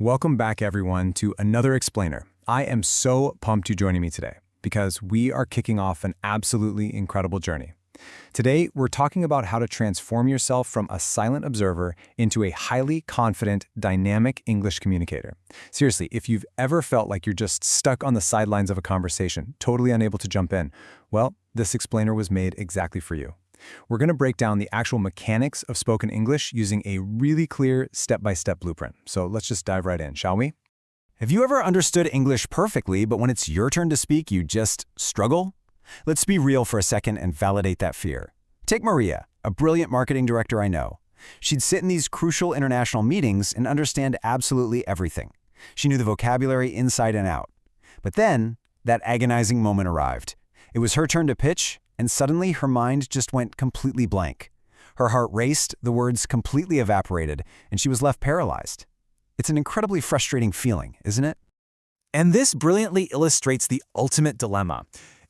Welcome back, everyone, to another explainer. I am so pumped you're joining me today because we are kicking off an absolutely incredible journey. Today, we're talking about how to transform yourself from a silent observer into a highly confident, dynamic English communicator. Seriously, if you've ever felt like you're just stuck on the sidelines of a conversation, totally unable to jump in, well, this explainer was made exactly for you. We're going to break down the actual mechanics of spoken English using a really clear step-by-step blueprint. So let's just dive right in, shall we? Have you ever understood English perfectly, but when it's your turn to speak, you just struggle? Let's be real for a second and validate that fear. Take Maria, a brilliant marketing director I know. She'd sit in these crucial international meetings and understand absolutely everything. She knew the vocabulary inside and out. But then, that agonizing moment arrived. It was her turn to pitch, and suddenly her mind just went completely blank. Her heart raced, the words completely evaporated, and she was left paralyzed. It's an incredibly frustrating feeling, isn't it? And this brilliantly illustrates the ultimate dilemma.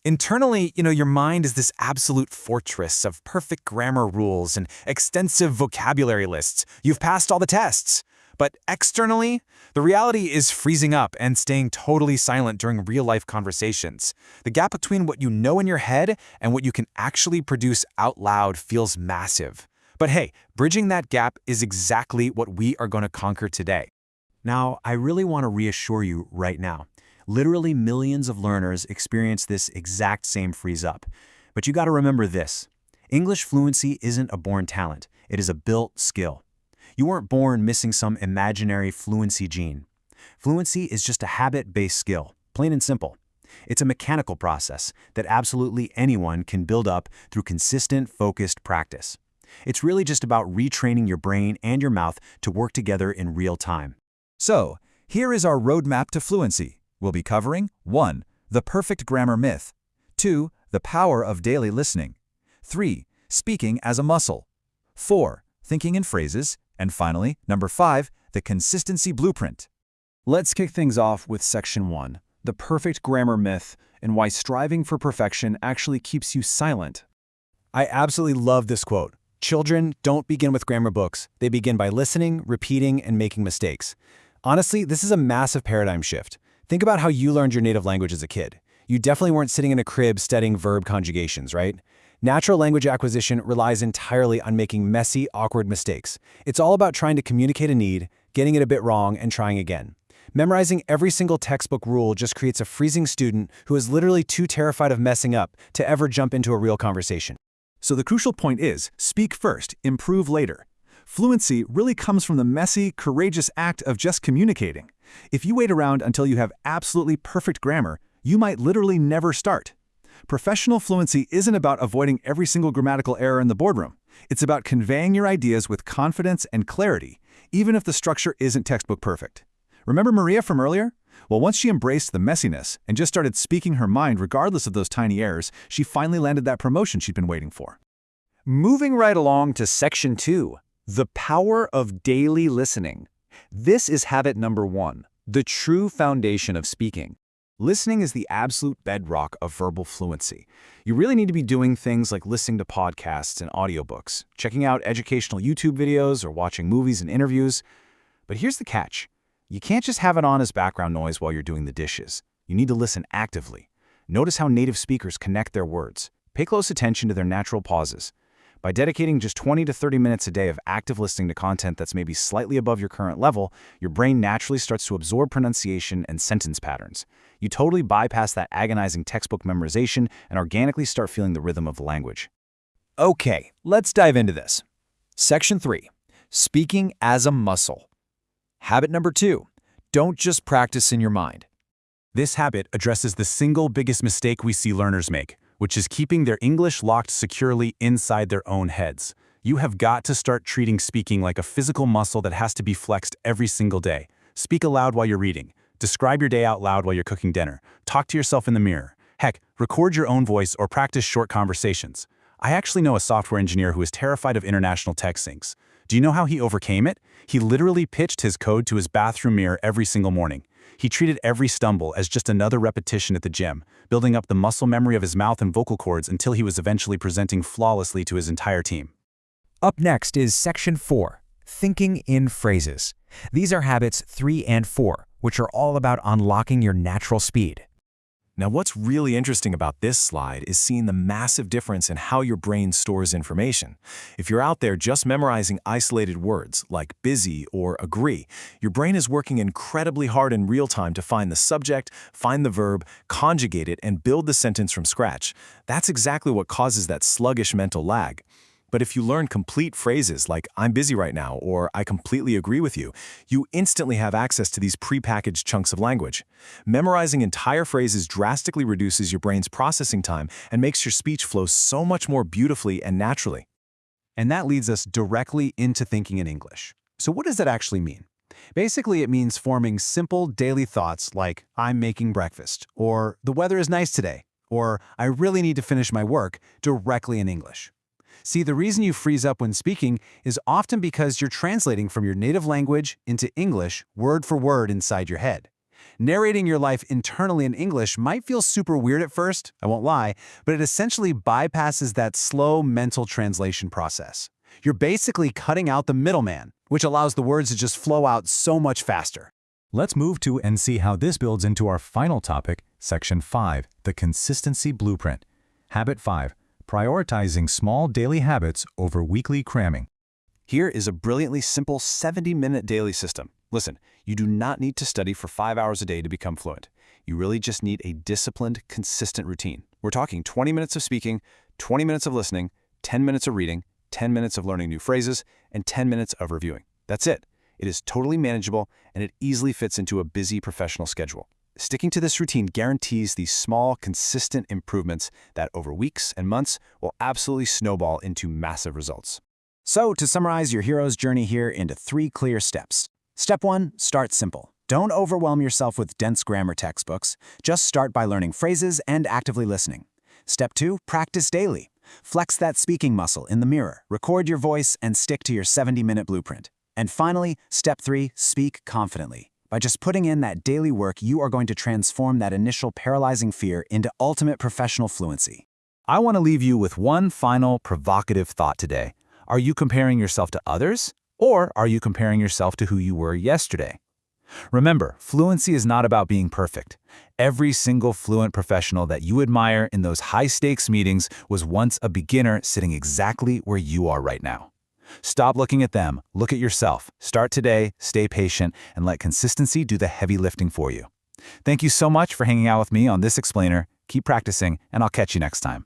Internally, your mind is this absolute fortress of perfect grammar rules and extensive vocabulary lists. You've passed all the tests. But externally, the reality is freezing up and staying totally silent during real-life conversations. The gap between what you know in your head and what you can actually produce out loud feels massive. But hey, bridging that gap is exactly what we are going to conquer today. Now, I really want to reassure you right now. Literally millions of learners experience this exact same freeze-up. But you got to remember this. English fluency isn't a born talent. It is a built skill. You weren't born missing some imaginary fluency gene. Fluency is just a habit-based skill, plain and simple. It's a mechanical process that absolutely anyone can build up through consistent, focused practice. It's really just about retraining your brain and your mouth to work together in real time. So, here is our roadmap to fluency. We'll be covering 1. The perfect grammar myth. 2. The power of daily listening. 3. Speaking as a muscle. 4. Thinking in phrases. And finally, number 5, the consistency blueprint. Let's kick things off with section 1, the perfect grammar myth and why striving for perfection actually keeps you silent. I absolutely love this quote. Children don't begin with grammar books. They begin by listening, repeating, and making mistakes. Honestly, this is a massive paradigm shift. Think about how you learned your native language as a kid. You definitely weren't sitting in a crib studying verb conjugations, right? Natural language acquisition relies entirely on making messy, awkward mistakes. It's all about trying to communicate a need, getting it a bit wrong, and trying again. Memorizing every single textbook rule just creates a freezing student who is literally too terrified of messing up to ever jump into a real conversation. So the crucial point is, speak first, improve later. Fluency really comes from the messy, courageous act of just communicating. If you wait around until you have absolutely perfect grammar, you might literally never start. Professional fluency isn't about avoiding every single grammatical error in the boardroom. It's about conveying your ideas with confidence and clarity, even if the structure isn't textbook perfect. Remember Maria from earlier? Well, once she embraced the messiness and just started speaking her mind regardless of those tiny errors, she finally landed that promotion she'd been waiting for. Moving right along to section 2, the power of daily listening. This is habit number 1, the true foundation of speaking. Listening is the absolute bedrock of verbal fluency. You really need to be doing things like listening to podcasts and audiobooks, checking out educational YouTube videos, or watching movies and interviews. But here's the catch. You can't just have it on as background noise while you're doing the dishes. You need to listen actively. Notice how native speakers connect their words. Pay close attention to their natural pauses. By dedicating just 20 to 30 minutes a day of active listening to content that's maybe slightly above your current level, your brain naturally starts to absorb pronunciation and sentence patterns. You totally bypass that agonizing textbook memorization and organically start feeling the rhythm of the language. Okay, let's dive into this. Section 3, speaking as a muscle. Habit number 2, don't just practice in your mind. This habit addresses the single biggest mistake we see learners make, which is keeping their English locked securely inside their own heads. You have got to start treating speaking like a physical muscle that has to be flexed every single day. Speak aloud while you're reading. Describe your day out loud while you're cooking dinner. Talk to yourself in the mirror. Heck, record your own voice or practice short conversations. I actually know a software engineer who is terrified of international text syncs. Do you know how he overcame it? He literally pitched his code to his bathroom mirror every single morning. He treated every stumble as just another repetition at the gym, building up the muscle memory of his mouth and vocal cords until he was eventually presenting flawlessly to his entire team. Up next is Section 4, Thinking in Phrases. These are habits 3 and 4, which are all about unlocking your natural speed. Now, what's really interesting about this slide is seeing the massive difference in how your brain stores information. If you're out there just memorizing isolated words like busy or agree, your brain is working incredibly hard in real time to find the subject, find the verb, conjugate it, and build the sentence from scratch. That's exactly what causes that sluggish mental lag. But if you learn complete phrases like "I'm busy right now" or "I completely agree with you," you instantly have access to these prepackaged chunks of language. Memorizing entire phrases drastically reduces your brain's processing time and makes your speech flow so much more beautifully and naturally. And that leads us directly into thinking in English. So what does that actually mean? Basically, it means forming simple daily thoughts like "I'm making breakfast," or "the weather is nice today," or "I really need to finish my work" directly in English. See, the reason you freeze up when speaking is often because you're translating from your native language into English word for word inside your head. Narrating your life internally in English might feel super weird at first, I won't lie, but it essentially bypasses that slow mental translation process. You're basically cutting out the middleman, which allows the words to just flow out so much faster. Let's move to and see how this builds into our final topic, Section 5, the Consistency Blueprint. Habit 5. Prioritizing small daily habits over weekly cramming. Here is a brilliantly simple 70-minute daily system. Listen, you do not need to study for 5 hours a day to become fluent. You really just need a disciplined, consistent routine. We're talking 20 minutes of speaking, 20 minutes of listening, 10 minutes of reading, 10 minutes of learning new phrases, and 10 minutes of reviewing. That's it. It is totally manageable, and it easily fits into a busy professional schedule. Sticking to this routine guarantees these small, consistent improvements that over weeks and months will absolutely snowball into massive results. So, to summarize your hero's journey here into 3 clear steps. Step 1, start simple. Don't overwhelm yourself with dense grammar textbooks. Just start by learning phrases and actively listening. Step 2, practice daily. Flex that speaking muscle in the mirror, record your voice, and stick to your 70-minute blueprint. And finally, Step 3, speak confidently. By just putting in that daily work, you are going to transform that initial paralyzing fear into ultimate professional fluency. I want to leave you with one final provocative thought today. Are you comparing yourself to others? Or are you comparing yourself to who you were yesterday? Remember, fluency is not about being perfect. Every single fluent professional that you admire in those high-stakes meetings was once a beginner sitting exactly where you are right now. Stop looking at them, look at yourself. Start today, stay patient, and let consistency do the heavy lifting for you. Thank you so much for hanging out with me on this explainer. Keep practicing, and I'll catch you next time.